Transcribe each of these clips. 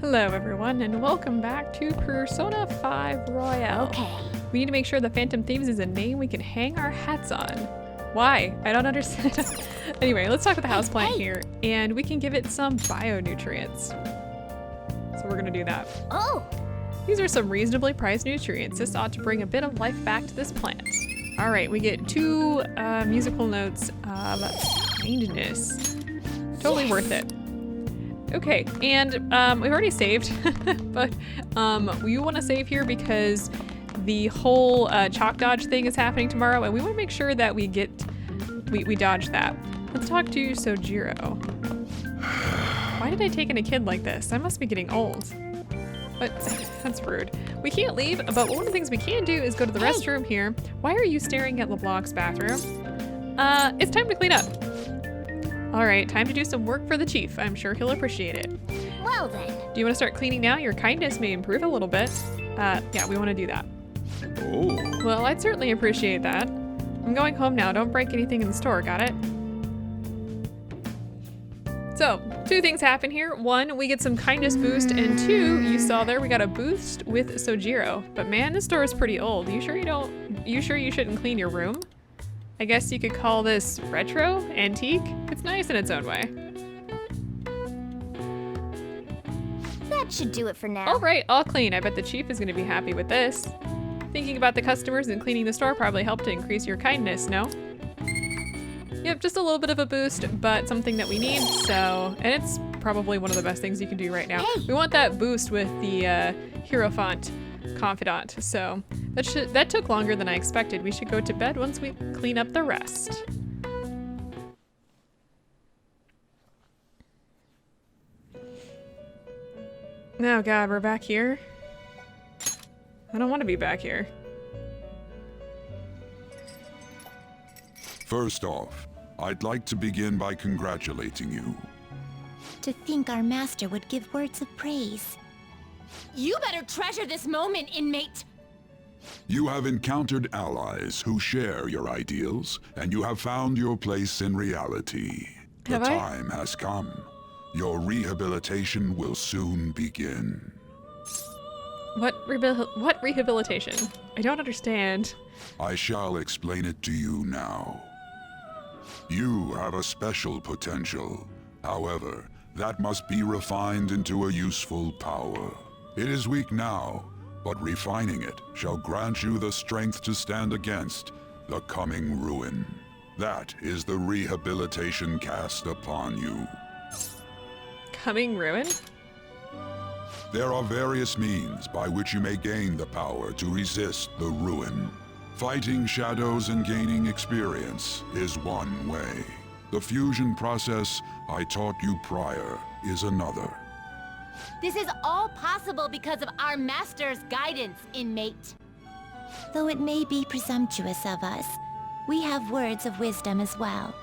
Hello everyone, and welcome back to Persona 5 Royale. Okay. We need to make sure the Phantom Thieves is a name we can hang our hats on. Why? I don't understand. Anyway, let's talk with the houseplant here, and we can give it some bio-nutrients. So we're gonna do that. Oh! These are some reasonably priced nutrients. This ought to bring a bit of life back to this plant. All right, we get 2 musical notes of kindness. Totally worth it. Okay, and we've already saved, but we want to save here because the whole chalk dodge thing is happening tomorrow, and we want to make sure that we dodge that. Let's talk to Sojiro. Why did I take in a kid like this? I must be getting old. But that's rude. We can't leave, but one of the things we can do is go to the restroom here. Why are you staring at LeBlanc's bathroom? It's time to clean up. All right, time to do some work for the chief. I'm sure he'll appreciate it. Well then. Do you want to start cleaning now? Your kindness may improve a little bit. Yeah, we want to do that. Oh. Well, I'd certainly appreciate that. I'm going home now. Don't break anything in the store, got it? So, 2 things happen here. 1, we get some kindness boost, and 2, you saw there, we got a boost with Sojiro. But man, this store is pretty old. You sure you shouldn't clean your room? I guess you could call this retro, antique. It's nice in its own way. That should do it for now. All right, I'll clean. I bet the chief is going to be happy with this. Thinking about the customers and cleaning the store probably helped to increase your kindness, no? Yep, just a little bit of a boost, but something that we need, so... And it's probably one of the best things you can do right now. Hey. We want that boost with the Hierophant Confidant, so... That took longer than I expected. We should go to bed once we clean up the rest. Oh god, we're back here? I don't want to be back here. First off, I'd like to begin by congratulating you. To think our master would give words of praise. You better treasure this moment, inmate! You have encountered allies who share your ideals, and you have found your place in reality. The Have I? time has come. Your rehabilitation will soon begin. What rehabilitation? I don't understand. I shall explain it to you now. You have a special potential. However, that must be refined into a useful power. It is weak now, but refining it shall grant you the strength to stand against the coming ruin. That is the rehabilitation cast upon you. Coming ruin? There are various means by which you may gain the power to resist the ruin. Fighting shadows and gaining experience is one way. The fusion process I taught you prior is another. This is all possible because of our master's guidance, inmate. Though it may be presumptuous of us, we have words of wisdom as well.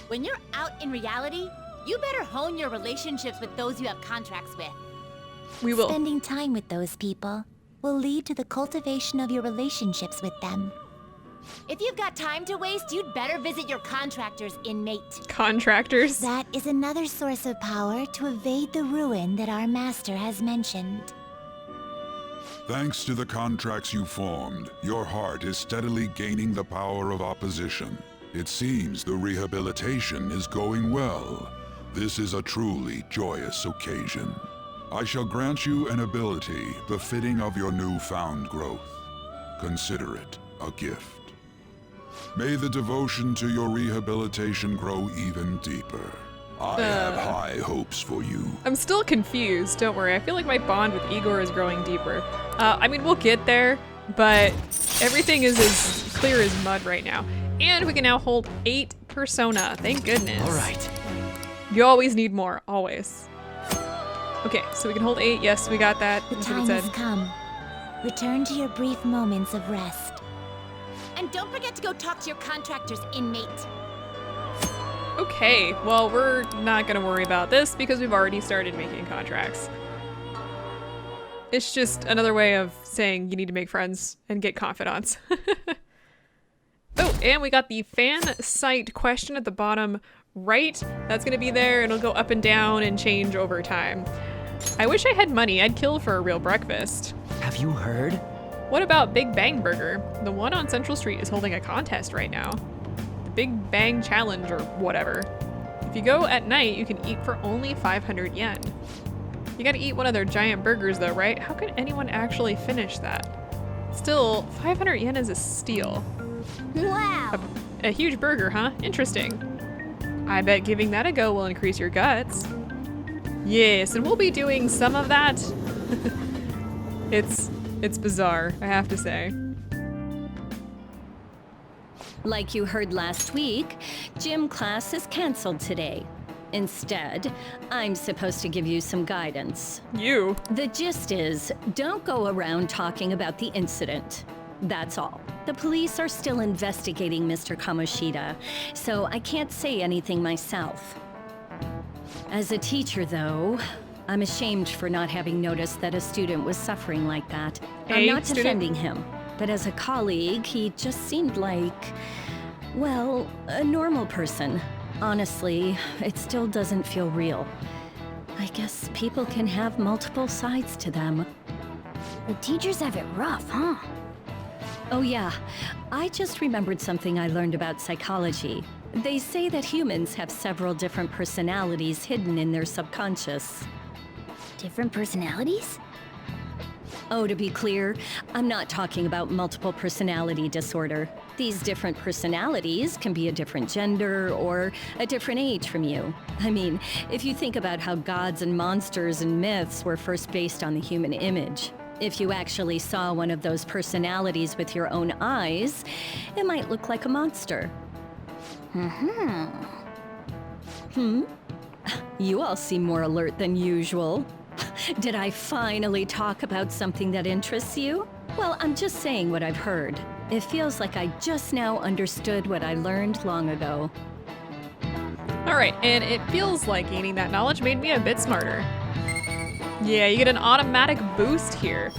When you're out in reality, you better hone your relationships with those you have contracts with. We will. Spending time with those people will lead to the cultivation of your relationships with them. If you've got time to waste, you'd better visit your contractors, inmate. Contractors? That is another source of power to evade the ruin that our master has mentioned. Thanks to the contracts you formed, your heart is steadily gaining the power of opposition. It seems the rehabilitation is going well. This is a truly joyous occasion. I shall grant you an ability befitting of your newfound growth. Consider it a gift. May the devotion to your rehabilitation grow even deeper. I have high hopes for you. I'm still confused, don't worry. I feel like my bond with Igor is growing deeper. I mean, we'll get there, but everything is as clear as mud right now. And we can now hold 8 persona, thank goodness. All right. You always need more, always. Okay, so we can hold 8, yes, we got that. The That's what time it said. has come. Return to your brief moments of rest. And don't forget to go talk to your contractors, inmate. Okay, well, we're not gonna worry about this because we've already started making contracts. It's just another way of saying you need to make friends and get confidants. Oh, and we got the fan site question at the bottom right. That's gonna be there, and it'll go up and down and change over time. I wish I had money. I'd kill for a real breakfast. Have you heard? What about Big Bang Burger? The one on Central Street is holding a contest right now. The Big Bang Challenge or whatever. If you go at night, you can eat for only 500 yen. You gotta eat one of their giant burgers though, right? How could anyone actually finish that? Still, 500 yen is a steal. Wow! A huge burger, huh? Interesting. I bet giving that a go will increase your guts. Yes, and we'll be doing some of that. It's bizarre, I have to say. Like you heard last week, gym class is canceled today. Instead, I'm supposed to give you some guidance. You? The gist is, don't go around talking about the incident. That's all. The police are still investigating Mr. Kamoshida, so I can't say anything myself. As a teacher, though, I'm ashamed for not having noticed that a student was suffering like that. I'm not defending him, but as a colleague, he just seemed like, well, a normal person. Honestly, it still doesn't feel real. I guess people can have multiple sides to them. The teachers have it rough, huh? Oh yeah, I just remembered something I learned about psychology. They say that humans have several different personalities hidden in their subconscious. Different personalities? Oh, to be clear, I'm not talking about multiple personality disorder. These different personalities can be a different gender or a different age from you. I mean, if you think about how gods and monsters and myths were first based on the human image, if you actually saw one of those personalities with your own eyes, it might look like a monster. You all seem more alert than usual. Did I finally talk about something that interests you? Well, I'm just saying what I've heard. It feels like I just now understood what I learned long ago. Alright, and it feels like gaining that knowledge made me a bit smarter. Yeah, you get an automatic boost here.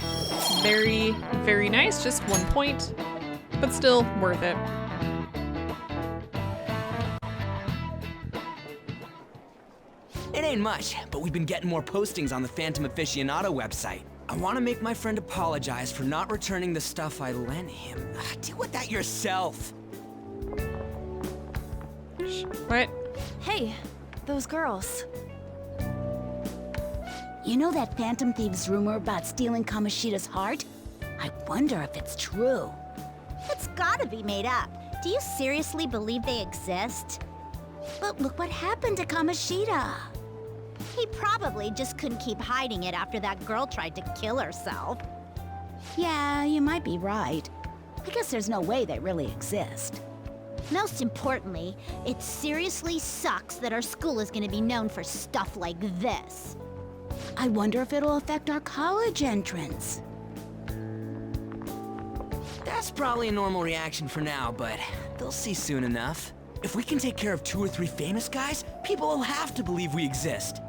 Very, very nice, just 1 point, but still worth it. It ain't much, but we've been getting more postings on the Phantom Aficionado website. I want to make my friend apologize for not returning the stuff I lent him. Deal with that yourself. What? Hey, those girls. You know that Phantom Thieves rumor about stealing Kamoshida's heart? I wonder if it's true. It's gotta be made up. Do you seriously believe they exist? But look what happened to Kamoshida. He probably just couldn't keep hiding it after that girl tried to kill herself. Yeah, you might be right. I guess there's no way they really exist. Most importantly, it seriously sucks that our school is gonna be known for stuff like this. I wonder if it'll affect our college entrance. That's probably a normal reaction for now, but they'll see soon enough. If we can take care of 2 or 3 famous guys, people will have to believe we exist.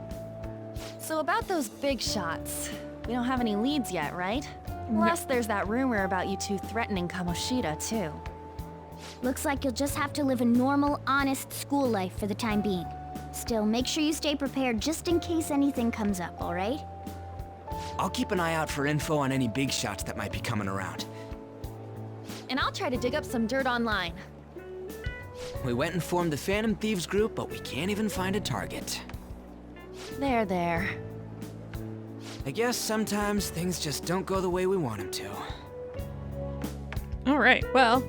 So about those big shots, we don't have any leads yet, right? Plus, there's that rumor about you two threatening Kamoshida, too. Looks like you'll just have to live a normal, honest school life for the time being. Still, make sure you stay prepared just in case anything comes up, alright? I'll keep an eye out for info on any big shots that might be coming around. And I'll try to dig up some dirt online. We went and formed the Phantom Thieves group, but we can't even find a target. There. I guess sometimes things just don't go the way we want them to. Alright, well,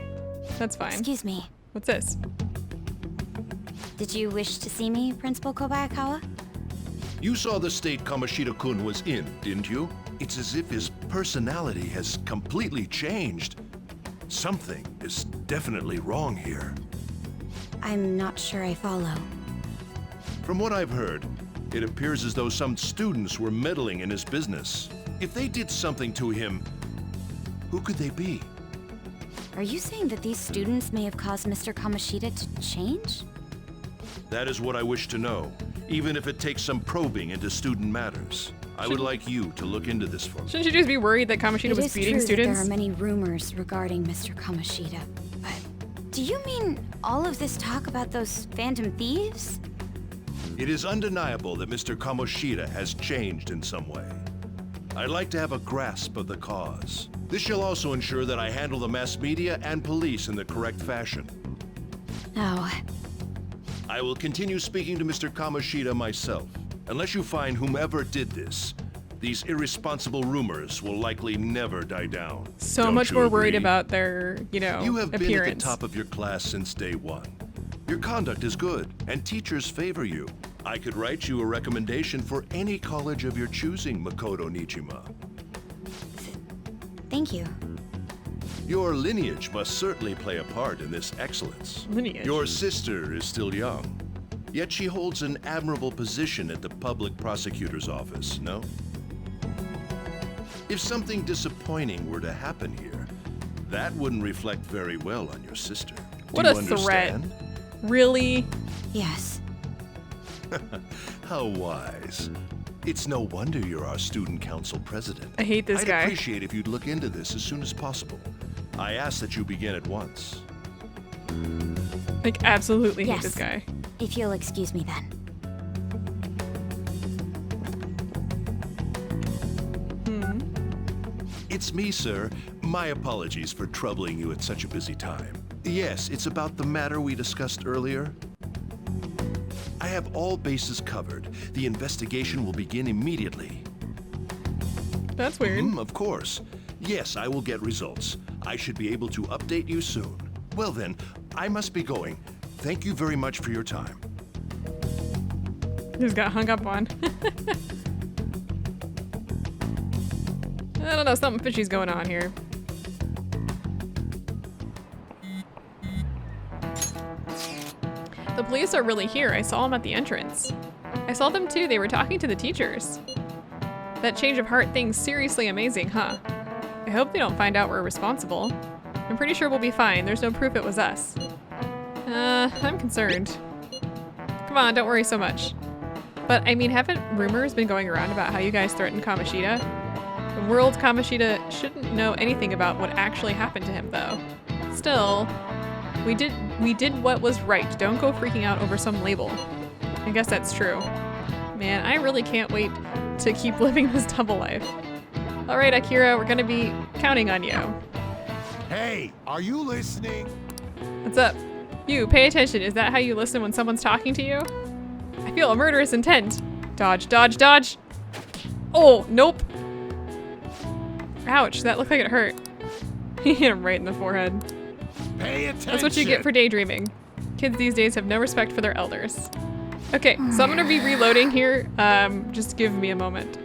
that's fine. Excuse me. What's this? Did you wish to see me, Principal Kobayakawa? You saw the state Kamoshida-kun was in, didn't you? It's as if his personality has completely changed. Something is definitely wrong here. I'm not sure I follow. From what I've heard, it appears as though some students were meddling in his business. If they did something to him, who could they be? Are you saying that these students may have caused Mr. Kamoshida to change? That is what I wish to know, even if it takes some probing into student matters. I would like you to look into this for me. Shouldn't you just be worried that Kamoshida was beating students? It is true that there are many rumors regarding Mr. Kamoshida, but do you mean all of this talk about those Phantom Thieves? It is undeniable that Mr. Kamoshida has changed in some way. I'd like to have a grasp of the cause. This shall also ensure that I handle the mass media and police in the correct fashion. Oh, I will continue speaking to Mr. Kamoshida myself. Unless you find whomever did this, these irresponsible rumors will likely never die down. So Don't much you more agree? worried about their, you know, You have been at appearance. the top of your class since day one. Your conduct is good, and teachers favor you. I could write you a recommendation for any college of your choosing, Makoto Nijima. thank you. Your lineage must certainly play a part in this excellence. Lineage? Your sister is still young, yet she holds an admirable position at the public prosecutor's office, no? If something disappointing were to happen here, that wouldn't reflect very well on your sister. What Do a you threat. understand? Really? Yes. How wise. It's no wonder you're our student council president. I hate this I'd guy. appreciate if you'd look into this as soon as possible. I ask that you begin at once. Like, absolutely hate Yes. this guy. If you'll excuse me then. It's me, sir. My apologies for troubling you at such a busy time. Yes, it's about the matter we discussed earlier. I have all bases covered. The investigation will begin immediately. That's weird. Of course. Yes, I will get results. I should be able to update you soon. Well then, I must be going. Thank you very much for your time. Just got hung up on. I don't know, something fishy's going on here. The police are really here. I saw them at the entrance. I saw them too. They were talking to the teachers. That change of heart thing's seriously amazing, huh? I hope they don't find out we're responsible. I'm pretty sure we'll be fine. There's no proof it was us. I'm concerned. Come on, don't worry so much. But I mean, haven't rumors been going around about how you guys threatened Kamoshida? The world Kamoshida shouldn't know anything about what actually happened to him, though. Still, we did what was right. Don't go freaking out over some label. I guess that's true. Man, I really can't wait to keep living this double life. All right, Akira, we're gonna be counting on you. Hey, are you listening? What's up? You, pay attention. Is that how you listen when someone's talking to you? I feel a murderous intent. Dodge, dodge, dodge. Oh, nope. Ouch, that looked like it hurt. He hit him right in the forehead. Pay attention. That's what you get for daydreaming. Kids these days have no respect for their elders. Okay, so I'm gonna be reloading here. Just give me a moment.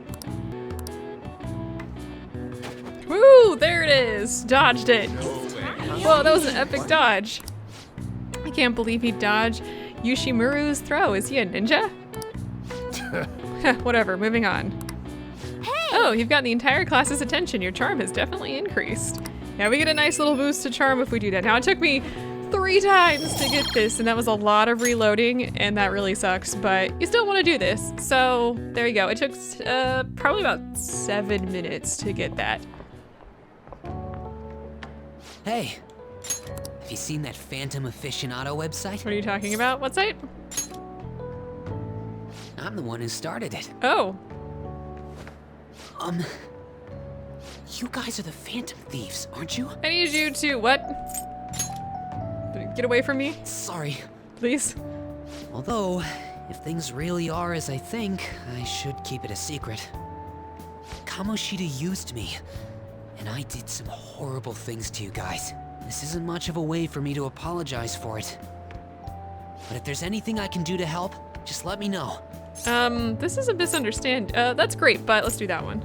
Woo, there it is. Dodged it. Whoa, that was an epic dodge. I can't believe he dodged Yoshimuru's throw. Is he a ninja? Whatever, moving on. Oh, you've gotten the entire class's attention. Your charm has definitely increased. Yeah, we get a nice little boost to charm if we do that. Now, it took me 3 times to get this, and that was a lot of reloading, and that really sucks, but you still want to do this. So, there you go. It took probably about 7 minutes to get that. Hey, have you seen that Phantom Aficionado website? What are you talking about? What site? I'm the one who started it. Oh, You guys are the Phantom Thieves, aren't you? I need you to, what? Get away from me, Sorry. please. Although, if things really are as I think, I should keep it a secret. Kamoshida used me, and I did some horrible things to you guys. This isn't much of a way for me to apologize for it. But if there's anything I can do to help, just let me know. This is a misunderstanding. That's great, but let's do that one.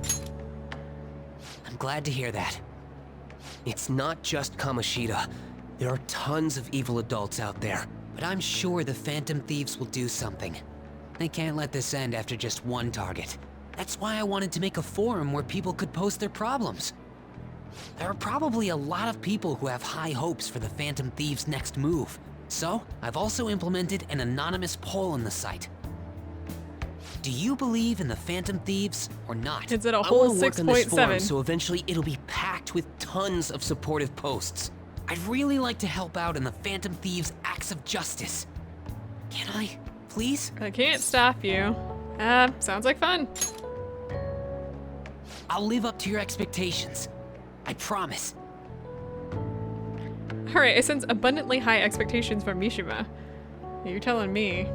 I'm glad to hear that. It's not just Kamoshida. There are tons of evil adults out there. But I'm sure the Phantom Thieves will do something. They can't let this end after just one target. That's why I wanted to make a forum where people could post their problems. There are probably a lot of people who have high hopes for the Phantom Thieves' next move. So, I've also implemented an anonymous poll on the site. Do you believe in the Phantom Thieves or not? It's at a I whole wanna work on this forum 6.7. so eventually it'll be packed with tons of supportive posts. I'd really like to help out in the Phantom Thieves' acts of justice. Can I? please? I can't stop you. Sounds like fun. I'll live up to your expectations. I promise. Alright, I sense abundantly high expectations from Mishima. You're telling me.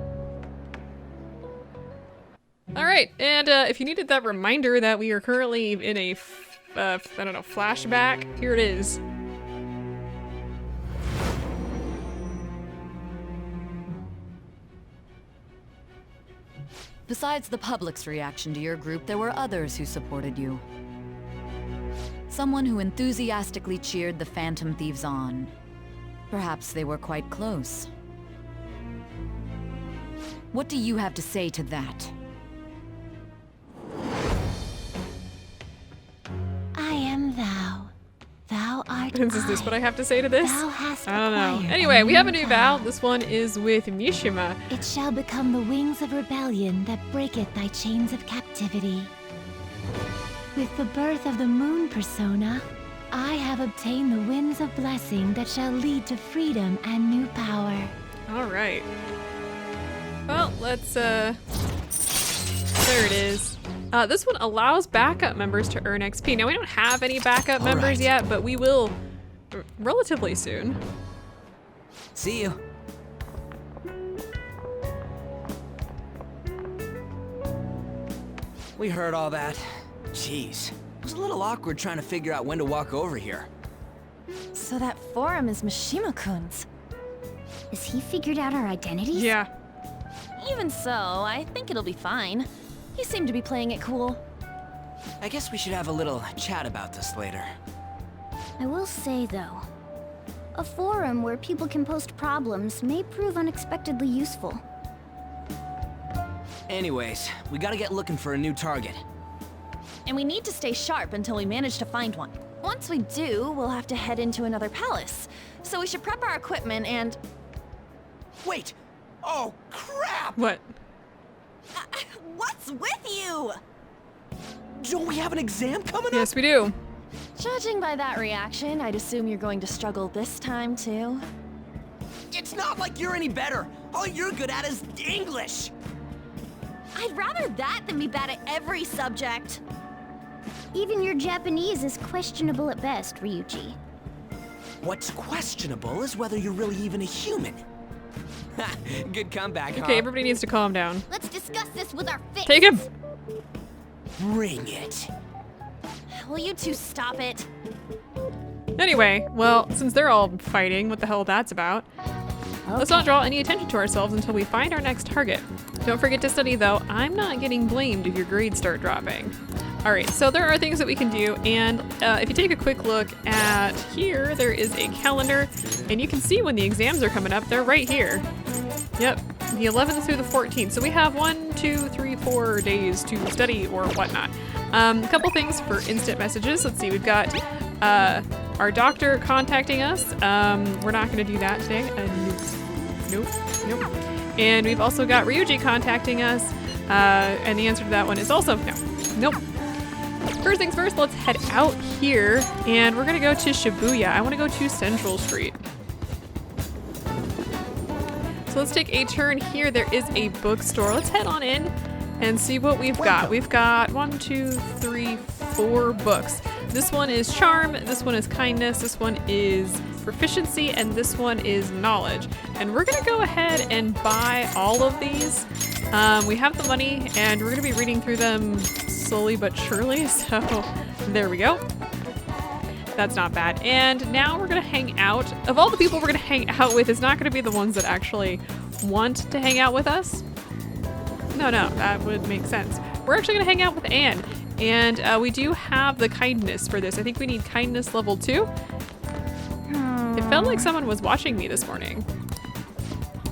Alright, and if you needed that reminder that we are currently in a, I don't know, flashback, here it is. Besides the public's reaction to your group, there were others who supported you. Someone who enthusiastically cheered the Phantom Thieves on. Perhaps they were quite close. What do you have to say to that? I am thou. Thou art Is this what I have to say to this? Thou hast I don't know. acquired Anyway, we have a new new vow. This one is with Mishima. It shall become the wings of rebellion that breaketh thy chains of captivity. With the birth of the moon persona, I have obtained the winds of blessing that shall lead to freedom and new power. Alright. Well, let's, there it is. This one allows backup members to earn XP. Now, we don't have any backup members yet, but we will relatively soon. See you. We heard all that. Jeez. It was a little awkward trying to figure out when to walk over here. So that forum is Mishima-kun's. Has he figured out our identities? Yeah. Even so, I think it'll be fine. He seemed to be playing it cool. I guess we should have a little chat about this later. I will say, though, a forum where people can post problems may prove unexpectedly useful. Anyways, we gotta get looking for a new target. And we need to stay sharp until we manage to find one. Once we do, we'll have to head into another palace. So we should prep our equipment and... Wait! Oh, crap! What? What's with you? Don't we have an exam coming up? Yes, we do. Judging by that reaction, I'd assume you're going to struggle this time, too. It's not like you're any better. All you're good at is English. I'd rather that than be bad at every subject. Even your Japanese is questionable at best, Ryuji. What's questionable is whether you're really even a human. Good comeback, huh? Okay, everybody needs to calm down. Let's discuss this with our fists. Take him! Bring it. Will you two stop it? Anyway, well, since they're all fighting, what the hell that's about? Let's not draw any attention to ourselves until we find our next target. Don't forget to study, though. I'm not getting blamed if your grades start dropping. Alright, so there are things that we can do, and if you take a quick look at here, there is a calendar, and you can see when the exams are coming up. They're right here. Yep, the 11th through the 14th. So we have 1, 2, 3, 4 days to study or whatnot. A couple things for instant messages. Let's see, we've got our doctor contacting us. We're not going to do that today. Nope. And we've also got Ryuji contacting us, and the answer to that one is also no. Nope. First things first, let's head out here, and we're gonna go to Shibuya. I wanna go to Central Street. So let's take a turn here. There is a bookstore. Let's head on in and see what we've got. We've got 1, 2, 3, 4 books. This one is charm, this one is kindness, this one is proficiency, and this one is knowledge. And we're gonna go ahead and buy all of these. We have the money, and we're gonna be reading through them slowly but surely, so there we go. That's not bad. And now we're gonna hang out. Of all the people we're gonna hang out with, it's not gonna be the ones that actually want to hang out with us. No, that would make sense. We're actually gonna hang out with Anne. And we do have the kindness for this. I think we need kindness level 2. It felt like someone was watching me this morning.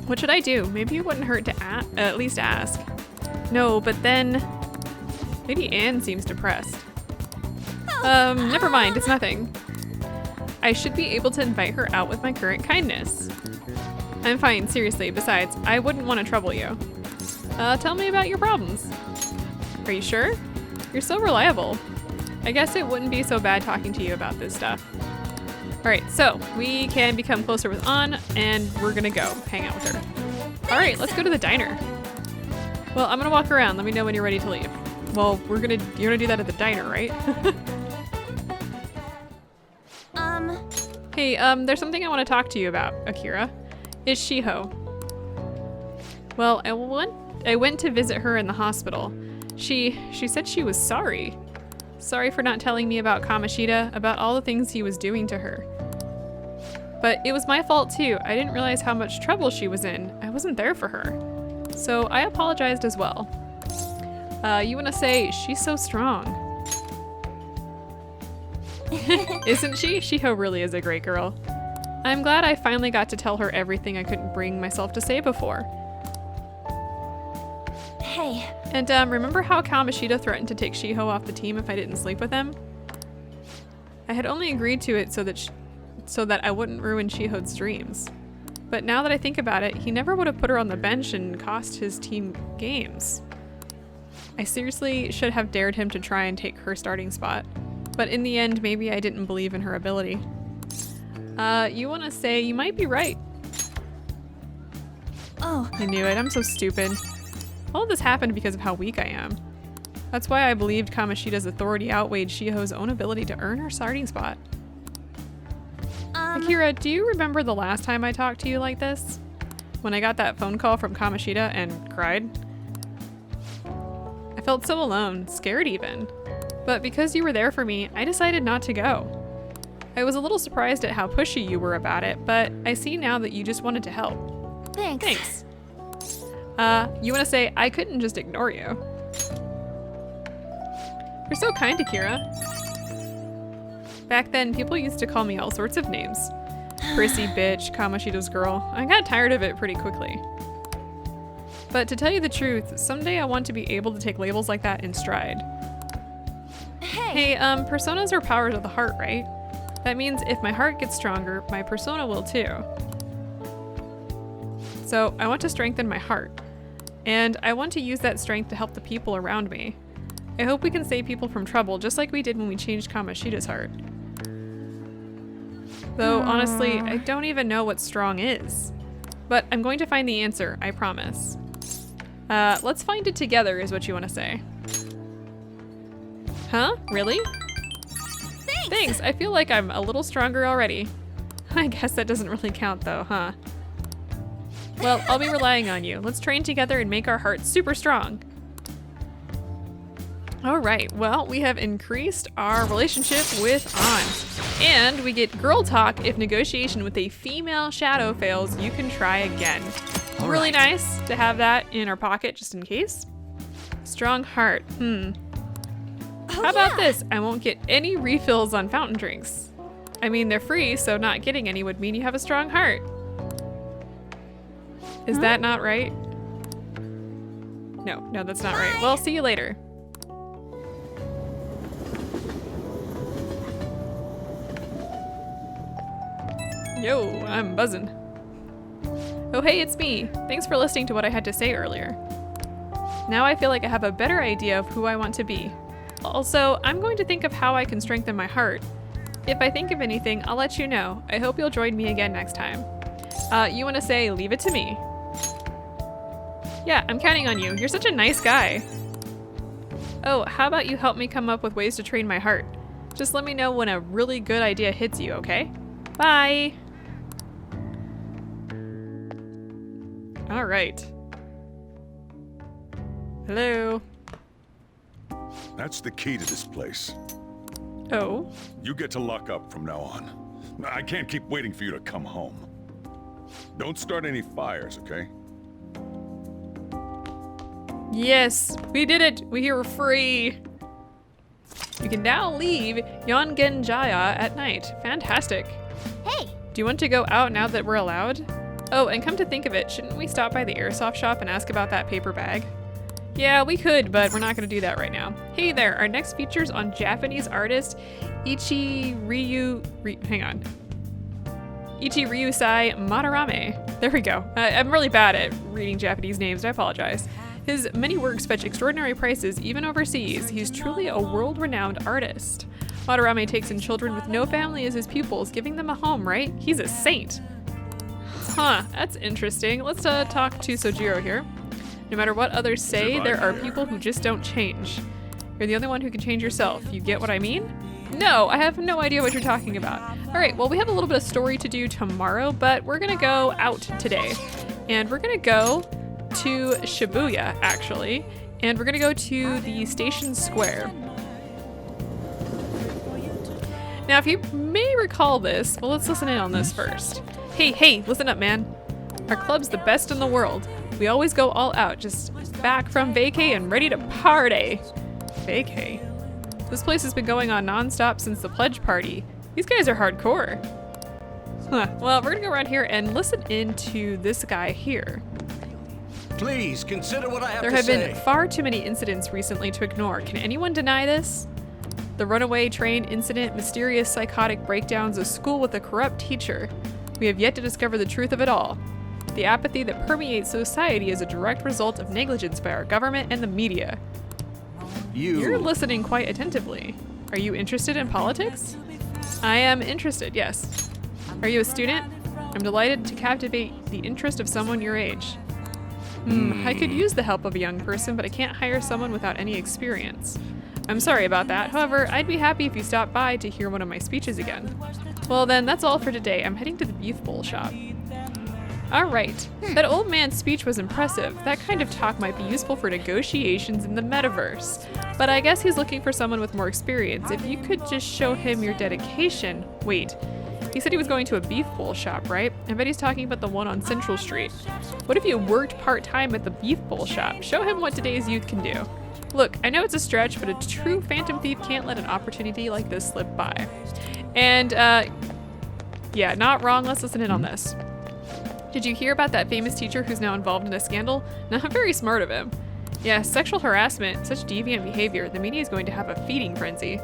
What should I do? Maybe it wouldn't hurt to at least ask. No, but then maybe Anne seems depressed. Never mind, it's nothing. I should be able to invite her out with my current kindness. I'm fine, seriously. Besides, I wouldn't want to trouble you. Tell me about your problems. Are you sure? You're so reliable. I guess it wouldn't be so bad talking to you about this stuff. Alright, so we can become closer with An, and we're gonna go hang out with her. Alright, let's go to the diner. Well, I'm gonna walk around. Let me know when you're ready to leave. Well, you're gonna do that at the diner, right? Hey, there's something I want to talk to you about, Akira. It's Shiho. Well, I went to visit her in the hospital. She said she was sorry. Sorry for not telling me about Kamoshida, about all the things he was doing to her. But it was my fault too. I didn't realize how much trouble she was in. I wasn't there for her. So I apologized as well. You want to say, she's so strong. Isn't she? Shiho really is a great girl. I'm glad I finally got to tell her everything I couldn't bring myself to say before. Hey. And remember how Kamoshida threatened to take Shiho off the team if I didn't sleep with him? I had only agreed to it so that I wouldn't ruin Shiho's dreams. But now that I think about it, he never would have put her on the bench and cost his team games. I seriously should have dared him to try and take her starting spot. But in the end, maybe I didn't believe in her ability. You want to say you might be right. Oh. I knew it. I'm so stupid. All of this happened because of how weak I am. That's why I believed Kamoshida's authority outweighed Shiho's own ability to earn her starting spot. Akira, do you remember the last time I talked to you like this? When I got that phone call from Kamoshida and cried? I felt so alone, scared even. But because you were there for me, I decided not to go. I was a little surprised at how pushy you were about it, but I see now that you just wanted to help. Thanks. Thanks. You want to say, I couldn't just ignore you. You're so kind, Akira. Back then, people used to call me all sorts of names. Prissy, bitch, Kamoshida's girl. I got tired of it pretty quickly. But to tell you the truth, someday I want to be able to take labels like that in stride. Hey, personas are powers of the heart, right? That means if my heart gets stronger, my persona will too. So I want to strengthen my heart. And I want to use that strength to help the people around me. I hope we can save people from trouble, just like we did when we changed Kamoshida's heart. Though, honestly, I don't even know what strong is. But I'm going to find the answer, I promise. Let's find it together is what you want to say. Huh? Really? Thanks! I feel like I'm a little stronger already. I guess that doesn't really count though, huh? Well, I'll be relying on you. Let's train together and make our hearts super strong. Alright, well, we have increased our relationship with An. And we get girl talk if negotiation with a female shadow fails, you can try again. Really nice to have that in our pocket just in case. Strong heart, How about this? I won't get any refills on fountain drinks. I mean, they're free, so not getting any would mean you have a strong heart. Is that not right? No, that's not right. Well, see you later. Yo, I'm buzzing. Oh hey, it's me. Thanks for listening to what I had to say earlier. Now I feel like I have a better idea of who I want to be. Also, I'm going to think of how I can strengthen my heart. If I think of anything, I'll let you know. I hope you'll join me again next time. You want to say, leave it to me. Yeah, I'm counting on you. You're such a nice guy. Oh, how about you help me come up with ways to train my heart? Just let me know when a really good idea hits you, okay? Bye! All right. Hello. That's the key to this place. Oh? You get to lock up from now on. I can't keep waiting for you to come home. Don't start any fires, okay? Yes, we did it! We are free! You can now leave Yongenjaya at night. Fantastic. Hey! Do you want to go out now that we're allowed? Oh, and come to think of it, shouldn't we stop by the airsoft shop and ask about that paper bag? Yeah, we could, but we're not going to do that right now. Hey there, our next feature's on Japanese artist Ichiriusai Madarame. There we go. I'm really bad at reading Japanese names, I apologize. His many works fetch extraordinary prices even overseas. He's truly a world-renowned artist. Madarame takes in children with no family as his pupils, giving them a home, right? He's a saint. Huh, that's interesting. Let's talk to Sojiro here. No matter what others say, there are people who just don't change. You're the only one who can change yourself. You get what I mean? No, I have no idea what you're talking about. All right, well, we have a little bit of story to do tomorrow, but we're gonna go out today. And we're gonna go to Shibuya, actually. And we're gonna go to the station square. Now, if you may recall this, well, let's listen in on this first. Hey, listen up, man. Our club's the best in the world. We always go all out, just back from vacay and ready to party. Vacay? This place has been going on non-stop since the pledge party. These guys are hardcore. Huh. Well, we're gonna go around here and listen in to this guy here. Please consider what I have There to have say. been far too many incidents recently to ignore. Can anyone deny this? The runaway train incident, mysterious psychotic breakdowns, a school with a corrupt teacher. We have yet to discover the truth of it all. The apathy that permeates society is a direct result of negligence by our government and the media. You're listening quite attentively. Are you interested in politics? I am interested, yes. Are you a student? I'm delighted to captivate the interest of someone your age. I could use the help of a young person, but I can't hire someone without any experience. I'm sorry about that. However, I'd be happy if you stopped by to hear one of my speeches again. Well then, that's all for today. I'm heading to the beef bowl shop. Alright, that old man's speech was impressive. That kind of talk might be useful for negotiations in the metaverse. But I guess he's looking for someone with more experience. If you could just show him your dedication. Wait, he said he was going to a beef bowl shop, right? I bet he's talking about the one on Central Street. What if you worked part-time at the beef bowl shop? Show him what today's youth can do. Look, I know it's a stretch, but a true phantom thief can't let an opportunity like this slip by. And, yeah, not wrong. Let's listen in on this. Did you hear about that famous teacher who's now involved in a scandal? Not very smart of him. Yeah, sexual harassment, such deviant behavior, the media is going to have a feeding frenzy.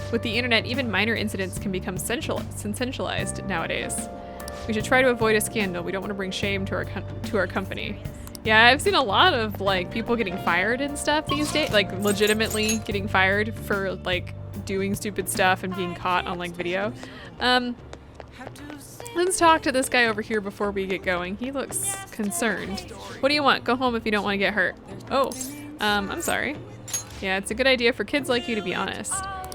With the internet, even minor incidents can become sensationalized nowadays. We should try to avoid a scandal. We don't want to bring shame to our company. Yeah, I've seen a lot of like people getting fired and stuff these days, like legitimately getting fired for like doing stupid stuff and being caught on like video. Let's talk to this guy over here before we get going. He looks concerned. What do you want? Go home if you don't want to get hurt. Oh, I'm sorry. Yeah, it's a good idea for kids like you to be honest.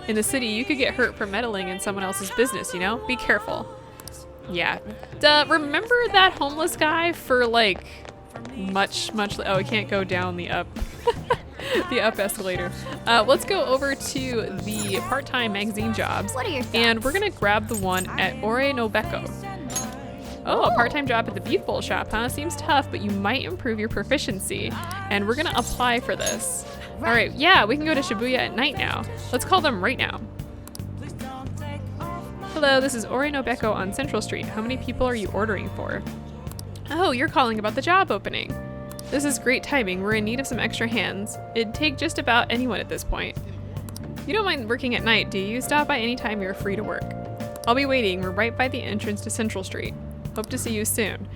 In the city, you could get hurt for meddling in someone else's business, you know? Be careful. Yeah. Remember that homeless guy for like much, oh, he can't go down the up. The up escalator. Let's go over to the part-time magazine jobs. What are your thoughts? And we're gonna grab the one at Ore no Beko. Oh, a part-time job at the beef bowl shop, huh? Seems tough, but you might improve your proficiency. And we're gonna apply for this. All right, yeah, we can go to Shibuya at night now. Let's call them right now. Hello, this is Ore no Beko on Central Street. How many people are you ordering for? Oh, you're calling about the job opening. This is great timing. We're in need of some extra hands. It'd take just about anyone at this point. You don't mind working at night, do you? Stop by anytime you're free to work. I'll be waiting. We're right by the entrance to Central Street. Hope to see you soon.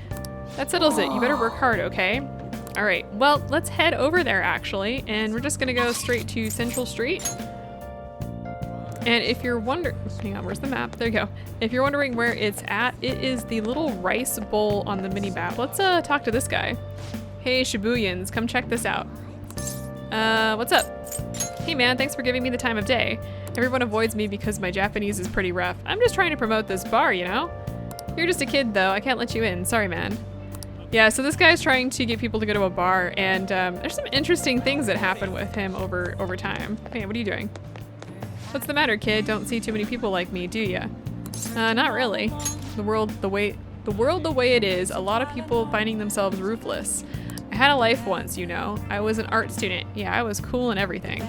That settles it. You better work hard, okay? All right, well, let's head over there actually, and we're just gonna go straight to Central Street. And if you're wondering, hang on, where's the map? There you go. If you're wondering where it's at, it is the little rice bowl on the mini map. Let's talk to this guy. Hey, Shibuyans, come check this out. What's up? Hey man, thanks for giving me the time of day. Everyone avoids me because my Japanese is pretty rough. I'm just trying to promote this bar, you know? You're just a kid though, I can't let you in, sorry man. Yeah, so this guy's trying to get people to go to a bar, and there's some interesting things that happen with him over time. Hey, what are you doing? What's the matter, kid? Don't see too many people like me, do ya? Not really. The world the way it is, a lot of people finding themselves ruthless. I had a life once, you know. I was an art student. Yeah, I was cool and everything.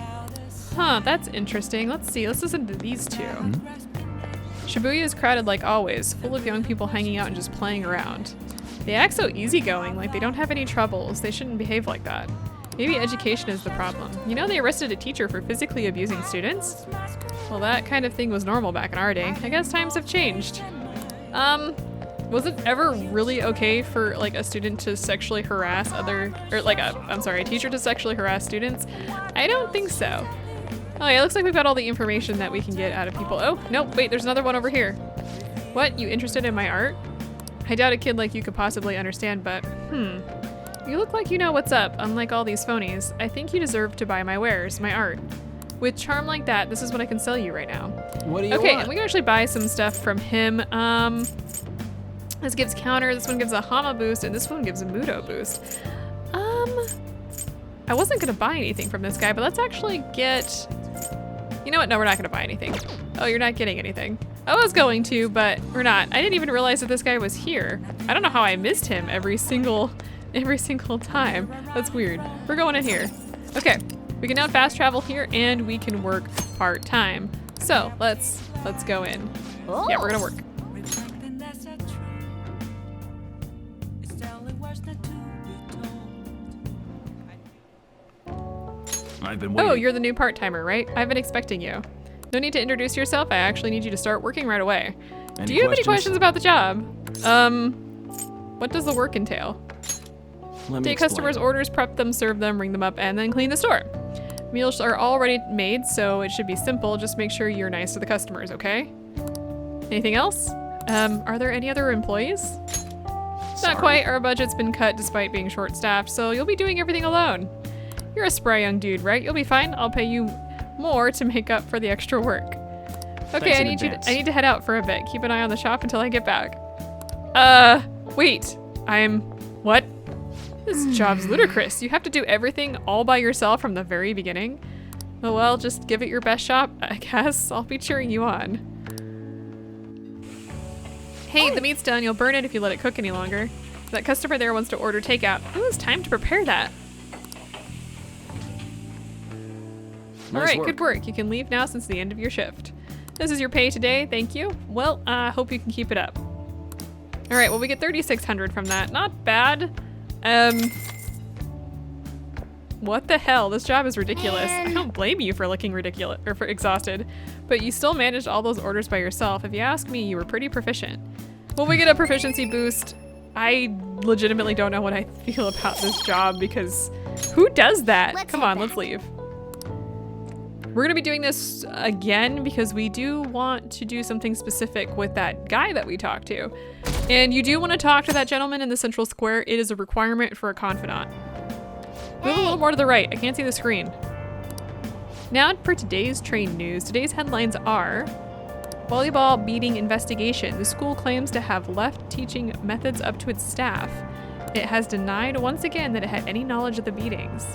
Huh, that's interesting. Let's see, let's listen to these two. Shibuya is crowded like always, full of young people hanging out and just playing around. They act so easygoing, like they don't have any troubles. They shouldn't behave like that. Maybe education is the problem. You know, they arrested a teacher for physically abusing students? Well, that kind of thing was normal back in our day. I guess times have changed. Was it ever really okay for like a student to sexually harass a teacher to sexually harass students? I don't think so. Oh yeah, looks like we've got all the information that we can get out of people. Oh, nope, wait, there's another one over here. What, you interested in my art? I doubt a kid like you could possibly understand, but You look like you know what's up, unlike all these phonies. I think you deserve to buy my wares, my art. With charm like that, this is what I can sell you right now. What do you Okay, want? and we can actually buy some stuff from him. This gives counter, this one gives a Hama boost, and this one gives a Mudo boost. I wasn't gonna buy anything from this guy, but let's actually get... You know what? No, we're not gonna buy anything. Oh, you're not getting anything. I was going to, but we're not. I didn't even realize that this guy was here. I don't know how I missed him every single time. That's weird. We're going in here. Okay, we can now fast travel here and we can work part-time. So let's go in. Yeah, we're gonna work. I've been waiting. Oh, you're the new part-timer, right? I've been expecting you. No need to introduce yourself. I actually need you to start working right away. Do you have any questions about the job? What does the work entail? Take customers' orders, prep them, serve them, ring them up, and then clean the store. Meals are already made, so it should be simple. Just make sure you're nice to the customers, okay? Anything else? Are there any other employees? Not quite. Our budget's been cut despite being short-staffed, so you'll be doing everything alone. You're a spry young dude, right? You'll be fine. I'll pay you more to make up for the extra work. Okay, I need to head out for a bit. Keep an eye on the shop until I get back. Wait. What? This job's ludicrous. You have to do everything all by yourself from the very beginning. Oh well, just give it your best shot, I guess. I'll be cheering you on. Hey, the meat's done. You'll burn it if you let it cook any longer. That customer there wants to order takeout. Who has time to prepare that? Alright, good work. You can leave now since the end of your shift. This is your pay today, thank you. Well, I hope you can keep it up. Alright, well we get 3,600 from that. Not bad. What the hell? This job is ridiculous. I don't blame you for looking ridiculous or for exhausted, but you still managed all those orders by yourself. If you ask me, you were pretty proficient. Well, we get a proficiency boost. I legitimately don't know what I feel about this job because who does that? Come on, let's leave. We're gonna be doing this again because we do want to do something specific with that guy that we talked to. And you do want to talk to that gentleman in the central square. It is a requirement for a confidant. Move a little more to the right. I can't see the screen. Now for today's train news. Today's headlines are volleyball beating investigation. The school claims to have left teaching methods up to its staff. It has denied once again that it had any knowledge of the beatings.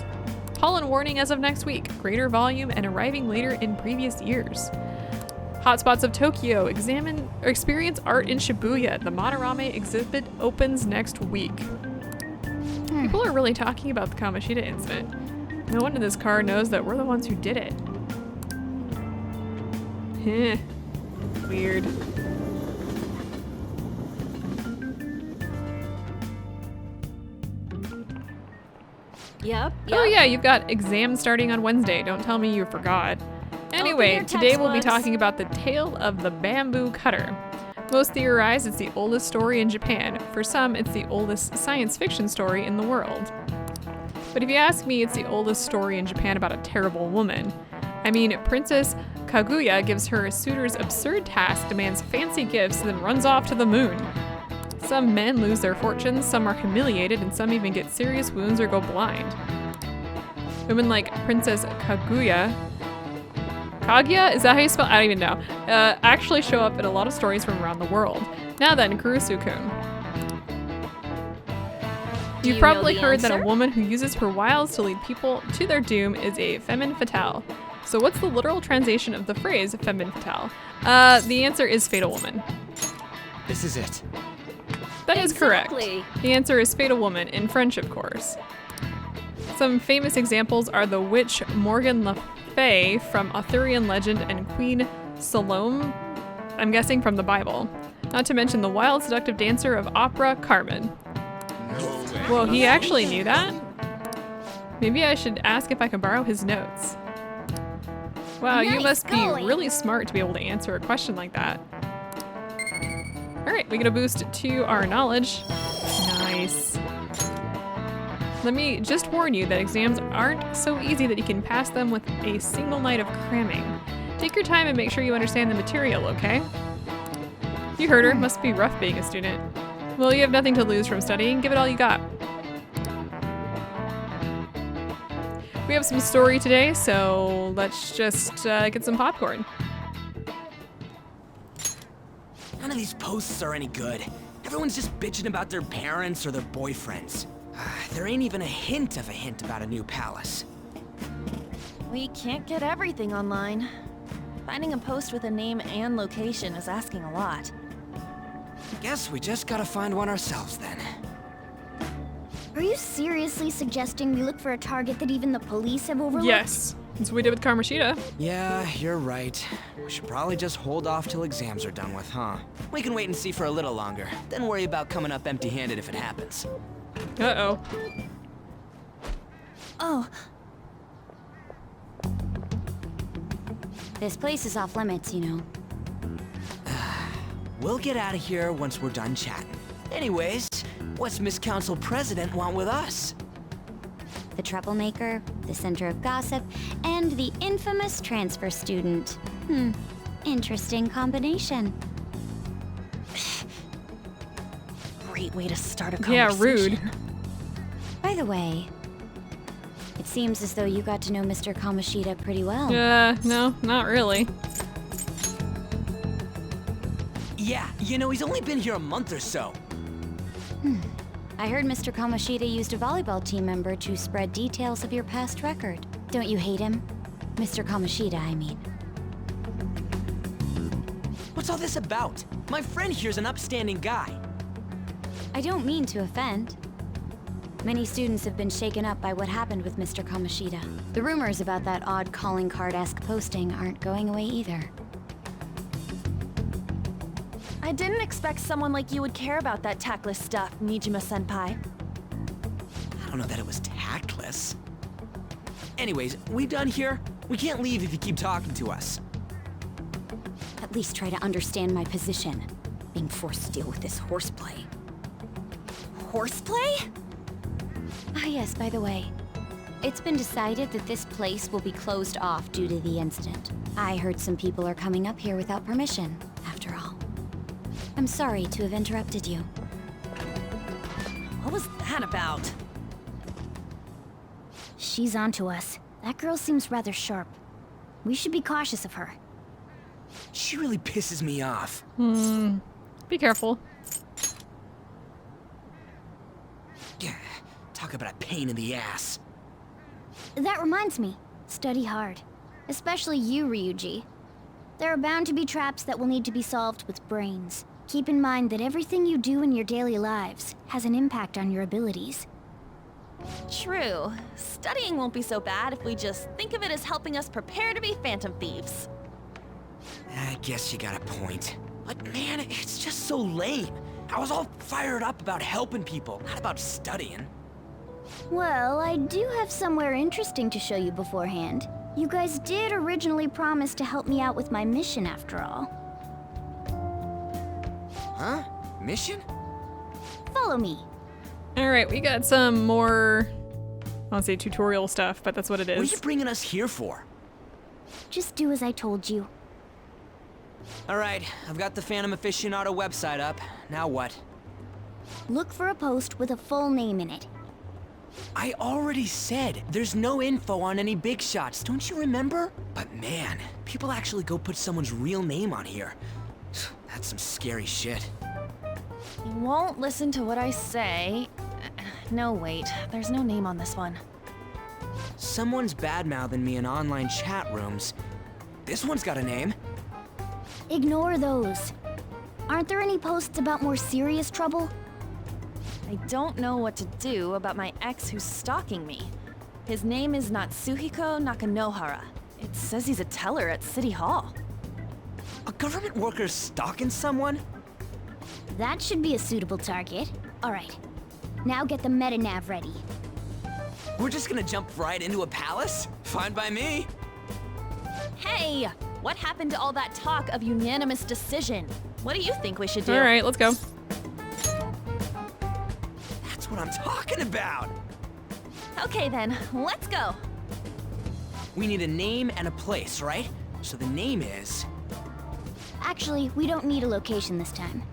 Pollen warning as of next week, greater volume and arriving later in previous years. Hotspots of Tokyo, experience art in Shibuya. The Monorame exhibit opens next week. People are really talking about the Kamoshida incident. No one in this car knows that we're the ones who did it. Heh. Weird. Yep. Oh yeah, you've got exams starting on Wednesday. Don't tell me you forgot. Anyway, today we'll be talking about the tale of the bamboo cutter. Most theorize it's the oldest story in Japan. For some, it's the oldest science fiction story in the world. But if you ask me, it's the oldest story in Japan about a terrible woman. I mean, Princess Kaguya gives her suitors absurd tasks, demands fancy gifts, and then runs off to the moon. Some men lose their fortunes, some are humiliated, and some even get serious wounds or go blind. Women like Princess Kaguya, is that how you spell? I don't even know. Actually show up in a lot of stories from around the world. Now then, Kurusu-kun. You've probably heard that a woman who uses her wiles to lead people to their doom is a femme fatale. So what's the literal translation of the phrase femme fatale? The answer is fatal woman. This is it. That is correct. The answer is fatal woman, in French, of course. Some famous examples are the witch Morgan Le Fay from Arthurian legend and Queen Salome, I'm guessing from the Bible. Not to mention the wild, seductive dancer of opera, Carmen. Whoa, he actually knew that? Maybe I should ask if I can borrow his notes. Wow, you must be really smart to be able to answer a question like that. Alright, we get a boost to our knowledge. Nice. Let me just warn you that exams aren't so easy that you can pass them with a single night of cramming. Take your time and make sure you understand the material, okay? You heard her, must be rough being a student. Well, you have nothing to lose from studying, give it all you got. we have some story today, so let's just get some popcorn. None of these posts are any good. Everyone's just bitching about their parents or their boyfriends. There ain't even a hint about a new palace. We can't get everything online. Finding a post with a name and location is asking a lot. Guess we just gotta find one ourselves then. Are you seriously suggesting we look for a target that even the police have overlooked? Yes, that's what we did with Kamoshida. Yeah, you're right. We should probably just hold off till exams are done with, huh? We can wait and see for a little longer, then worry about coming up empty-handed if it happens. Uh-oh. Oh. This place is off limits, you know. We'll get out of here once we're done chatting. Anyways, what's Miss Council President want with us? The troublemaker, the center of gossip, and the infamous transfer student. Interesting combination. Great way to start a Yeah, conversation. rude. By the way, it seems as though you got to know Mr. Kamoshida pretty well. No, not really. Yeah, you know, he's only been here a month or so. I heard Mr. Kamoshida used a volleyball team member to spread details of your past record. Don't you hate him? Mr. Kamoshida, I mean. What's all this about? My friend here's an upstanding guy. I don't mean to offend. Many students have been shaken up by what happened with Mr. Kamoshida. The rumors about that odd calling card-esque posting aren't going away either. I didn't expect someone like you would care about that tactless stuff, Nijima-senpai. I don't know that it was tactless. Anyways, we done here? We can't leave if you keep talking to us. At least try to understand my position. Being forced to deal with this horseplay. Horseplay? Ah yes, by the way. It's been decided that this place will be closed off due to the incident. I heard some people are coming up here without permission, after all. I'm sorry to have interrupted you. What was that about? She's onto us. That girl seems rather sharp. We should be cautious of her. She really pisses me off. Be careful. Yeah, talk about a pain in the ass. That reminds me. Study hard. Especially you, Ryuji. There are bound to be traps that will need to be solved with brains. Keep in mind that everything you do in your daily lives has an impact on your abilities. True. Studying won't be so bad if we just think of it as helping us prepare to be phantom thieves. I guess you got a point. But man, it's just so lame. I was all fired up about helping people, not about studying. Well, I do have somewhere interesting to show you beforehand. You guys did originally promise to help me out with my mission after all. Huh? Mission? Follow me. Alright, we got some more, I won't say tutorial stuff, but that's what it What are is. you bringing us here for? Just do as I told you. Alright, I've got the Phantom Aficionado website up. Now what? Look for a post with a full name in it. I already said there's no info on any big shots, don't you remember? But man, people actually go put someone's real name on here. That's some scary shit. You won't listen to what I say. No, wait. There's no name on this one. Someone's bad-mouthing me in online chat rooms. This one's got a name. Ignore those. Aren't there any posts about more serious trouble? I don't know what to do about my ex who's stalking me. His name is Natsuhiko Nakanohara. It says he's a teller at City Hall. A government worker stalking someone? That should be a suitable target. Alright. Now get the meta-nav ready. We're just gonna jump right into a palace? Fine by me. Hey! What happened to all that talk of unanimous decision? What do you think we should do? Alright, let's go. That's what I'm talking about. Okay then, let's go. We need a name and a place, right? So the name is... Actually, we don't need a location this time.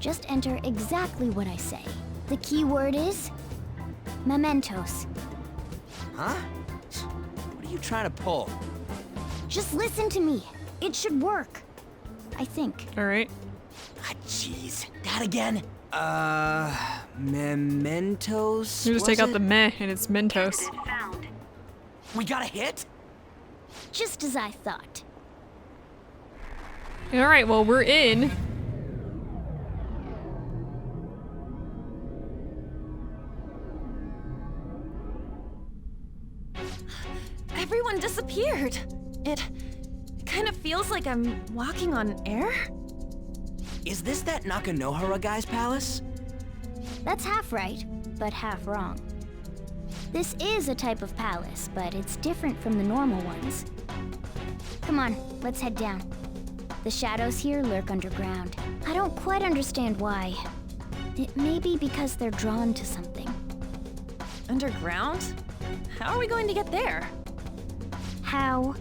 Just enter exactly what I say. The key word is... mementos. Huh? you trying to pull? Just listen to me. It should work. I think. All right. Ah, jeez. That again? Mementos? You just take was out the it? meh and it's Mentos. We got a hit? Just as I thought. All right, well, we're in. Everyone disappeared. It kind of feels like I'm walking on air. Is this that Nakanohara guy's palace? That's half right, but half wrong. This is a type of palace, but it's different from the normal ones. Come on, let's head down. The shadows here lurk underground. I don't quite understand why. It may be because they're drawn to something. Underground? How are we going to get there? How?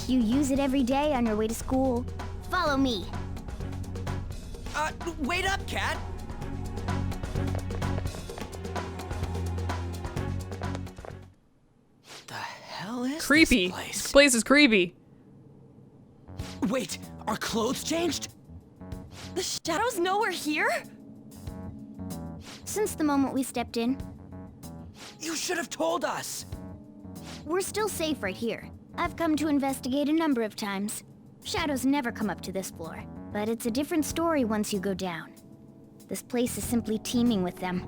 You use it every day on your way to school. Follow me. Wait up, Cat! The hell is Creepy. this place? This place is creepy. Wait, our clothes changed? The shadows know we're here? Since the moment we stepped in, You should have told us! we're still safe right here. I've come to investigate a number of times. Shadows never come up to this floor, but it's a different story once you go down. This place is simply teeming with them.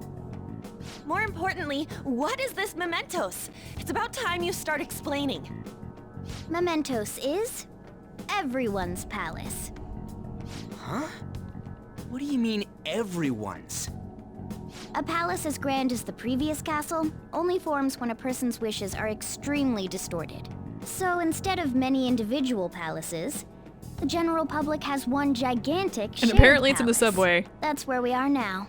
More importantly, what is this mementos? It's about time you start explaining. Mementos is everyone's palace. Huh? What do you mean, everyone's? A palace as grand as the previous castle only forms when a person's wishes are extremely distorted. So instead of many individual palaces, the general public has one gigantic And shared apparently it's in the palace. subway. That's where we are now.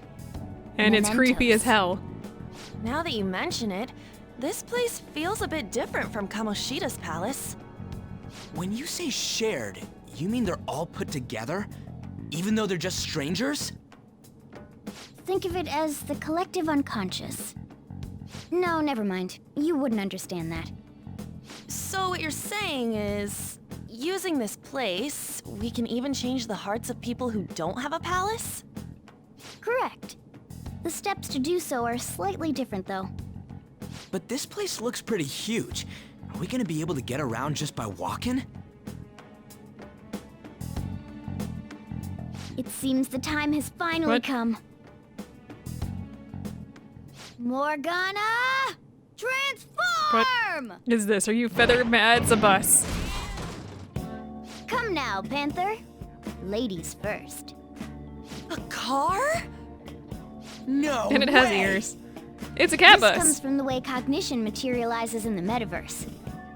And it's creepy Mementos. as hell. Now that you mention it, this place feels a bit different from Kamoshida's palace. When you say shared, you mean they're all put together? Even though they're just strangers? Think of it as the collective unconscious. No, never mind. You wouldn't understand that. So what you're saying is, using this place, we can even change the hearts of people who don't have a palace? Correct. The steps to do so are slightly different, though. But this place looks pretty huge. Are we gonna be able to get around just by walking? It seems the time has finally What? come. Morgana! Transform! Is this? Are you feather mad? It's a bus. Come now, Panther. Ladies first. A car? No And it has way! ears. It's a cat This comes bus. from the way cognition materializes in the metaverse.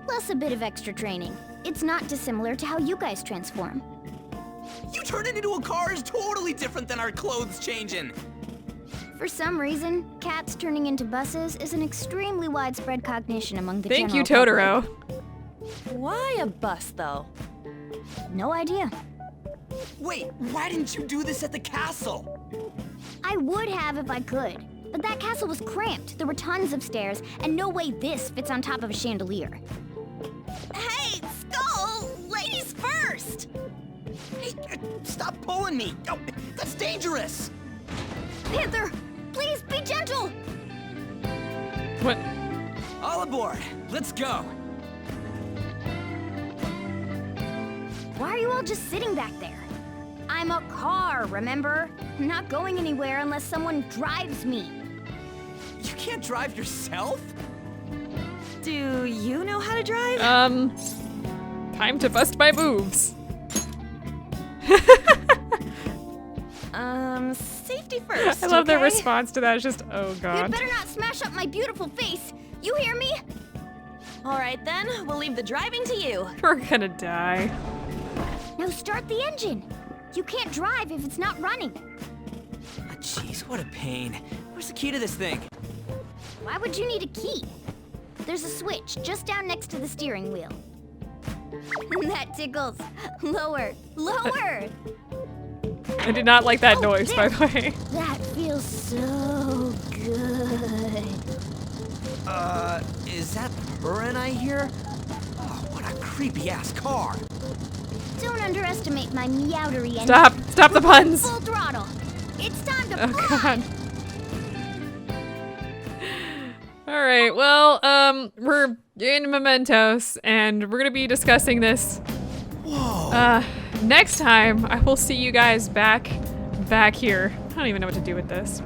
Plus a bit of extra training. It's not dissimilar to how you guys transform. You turned it into a car is totally different than our clothes changing. For some reason, cats turning into buses is an extremely widespread cognition among the Thank you, general Totoro. Why a bus, though? public. No idea. Wait, why didn't you do this at the castle? I would have if I could, but that castle was cramped. There were tons of stairs, and no way this fits on top of a chandelier. Hey, Skull! Ladies first! Hey, stop pulling me! Oh, that's dangerous! Panther, please be gentle! What? All aboard! Let's go! Why are you all just sitting back there? I'm a car, remember? I'm not going anywhere unless someone drives me. You can't drive yourself? Do you know how to drive? Time to bust my moves. Safety first. I love their okay? response to that. It's just, oh You'd god. better not smash up my beautiful face. You hear me? All right then, we'll leave the driving to you. We're gonna die. Now start the engine. You can't drive if it's not running. Ah, jeez, what a pain. Where's the key to this thing? Why would you need a key? There's a switch just down next to the steering wheel. That tickles. Lower, lower. I did not like that Oh, noise, by there. the way. That feels so good. Is that purring I hear? creepy-ass car. Don't underestimate my meowdery engine. Stop the puns. Full throttle. It's time to Oh fly. god. All right, well, we're in Mementos, and we're gonna be discussing this. Whoa. Next time. I will see you guys back here. I don't even know what to do with this.